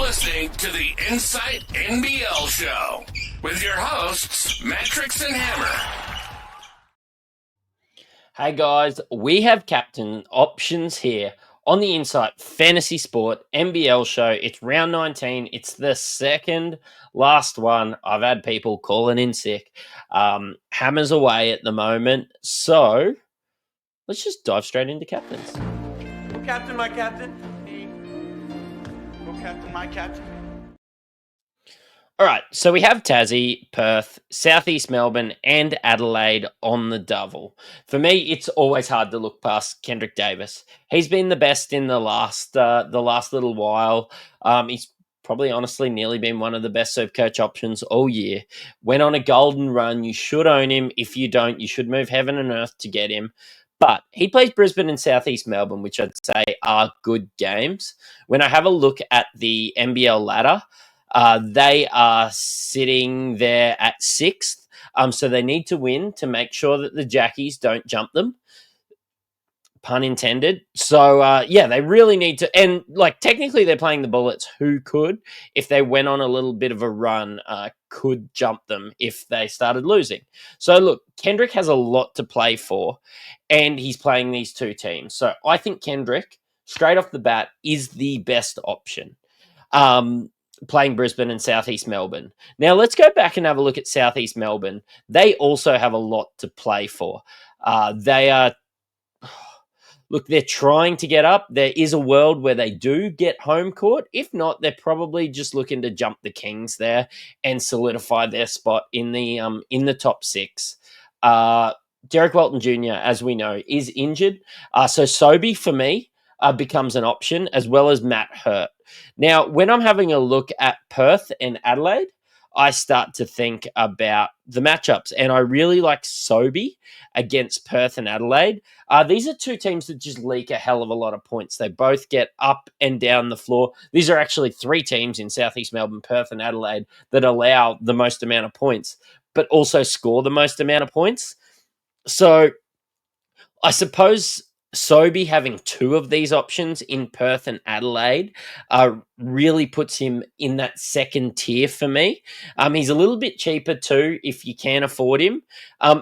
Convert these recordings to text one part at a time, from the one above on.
listening to the Insight NBL Show with your hosts, Matrix and Hammer. Hey guys, we have captain options here on the Insight Fantasy Sport NBL Show. It's round 19. It's the second last one. I've had people calling in sick. Hammer's away at the moment. So let's just dive straight into captains. Go captain, my captain. Go captain, my captain. All right, so we have Tassie, Perth, Southeast Melbourne, and Adelaide on the double. For me, it's always hard to look past Kendrick Davis. He's been the best in the last little while. He's probably honestly nearly been one of the best Supercoach options all year. Went on a golden run. You should own him. If you don't, you should move heaven and earth to get him. But he plays Brisbane and Southeast Melbourne, which I'd say are good games. When I have a look at the NBL ladder, they are sitting there at 6th. So they need to win to make sure that the Jackies don't jump them. Pun intended. So, they really need to. And, technically they're playing the Bullets, who could, if they went on a little bit of a run, could jump them if they started losing. So, look, Kendrick has a lot to play for, and he's playing these two teams. So, I think Kendrick, straight off the bat, is the best option. Playing Brisbane and Southeast Melbourne. Now, let's go back and have a look at Southeast Melbourne. They also have a lot to play for. They're trying to get up. There is a world where they do get home court. If not, they're probably just looking to jump the Kings there and solidify their spot in the top 6. Derek Walton Jr., as we know, is injured. So Sobey, for me, becomes an option, as well as Matt Hurt. Now, when I'm having a look at Perth and Adelaide, I start to think about the matchups, and I really like Sobey against Perth and Adelaide. These are two teams that just leak a hell of a lot of points. They both get up and down the floor. These are actually three teams in Southeast Melbourne, Perth and Adelaide that allow the most amount of points, but also score the most amount of points. So I suppose Sobey having two of these options in Perth and Adelaide really puts him in that second tier for me. He's a little bit cheaper too if you can afford him.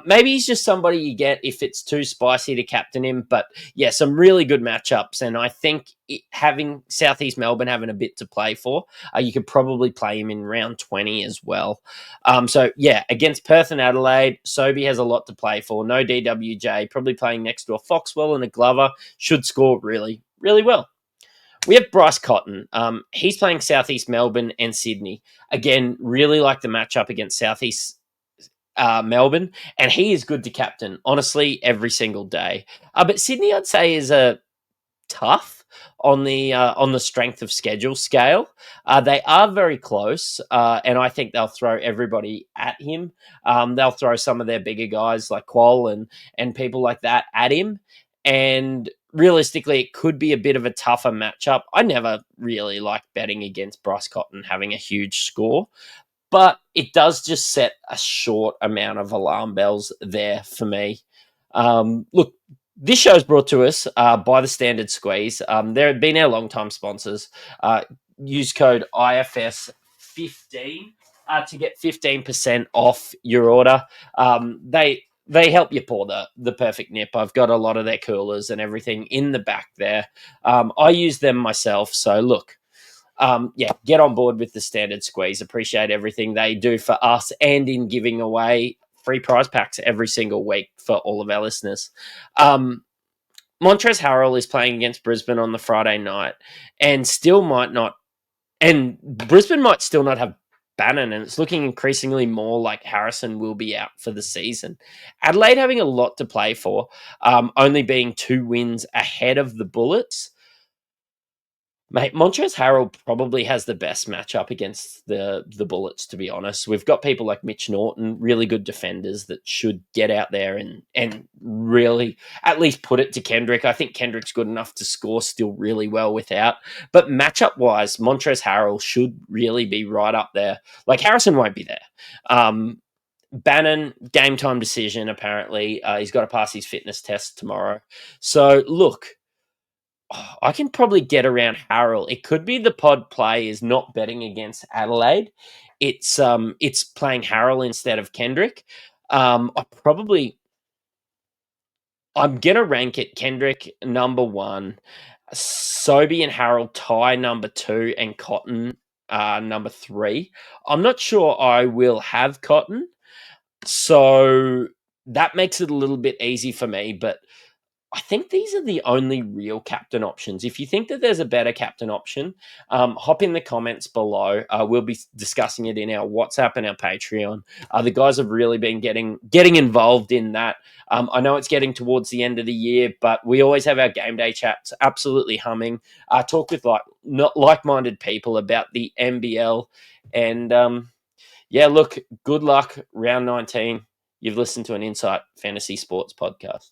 Maybe he's just somebody you get if it's too spicy to captain him. But yeah, some really good matchups. And I think having Southeast Melbourne having a bit to play for, you could probably play him in round 20 as well. Against Perth and Adelaide, Sobey has a lot to play for. No DWJ, probably playing next to a Foxwell and a Glover, should score really, really well. We have Bryce Cotton. He's playing Southeast Melbourne and Sydney. Again, really like the matchup against Southeast Melbourne, and he is good to captain, honestly, every single day. But Sydney, I'd say, is a tough on the strength of schedule scale. They are very close, and I think they'll throw everybody at him. They'll throw some of their bigger guys like Qual and people like that at him. And realistically, it could be a bit of a tougher matchup. I never really like betting against Bryce Cotton having a huge score, but it does just set a short amount of alarm bells there for me. Look, this show is brought to us by the Standard Squeeze. They've been our long-time sponsors. Use code IFS15 to get 15% off your order. They help you pour the perfect nip. I've got a lot of their coolers and everything in the back there. I use them myself. So look, get on board with the Standard Squeeze. Appreciate everything they do for us and in giving away free prize packs every single week for all of our listeners. Montrezl Harrell is playing against Brisbane on the Friday night and Brisbane might still not have Bannon, and it's looking increasingly more like Harrison will be out for the season. Adelaide having a lot to play for, only being 2 wins ahead of the Bullets. Mate, Montrezl Harrell probably has the best matchup against the Bullets, to be honest. We've got people like Mitch Norton, really good defenders that should get out there and really at least put it to Kendrick. I think Kendrick's good enough to score still really well without. But matchup-wise, Montrezl Harrell should really be right up there. Like, Harrison won't be there. Bannon, game time decision, apparently. He's got to pass his fitness test tomorrow. So, look, I can probably get around Harrell. It could be the pod play is not betting against Adelaide. It's playing Harrell instead of Kendrick. I'm gonna rank it Kendrick number 1, Sobey and Harrell tie number 2, and Cotton number 3. I'm not sure I will have Cotton, so that makes it a little bit easy for me, but I think these are the only real captain options. If you think that there's a better captain option, hop in the comments below. We'll be discussing it in our WhatsApp and our Patreon. The guys have really been getting involved in that. I know it's getting towards the end of the year, but we always have our game day chats absolutely humming. Talk with like-minded people about the NBL. And yeah, look, good luck, round 19. You've listened to an Insight Fantasy Sports podcast.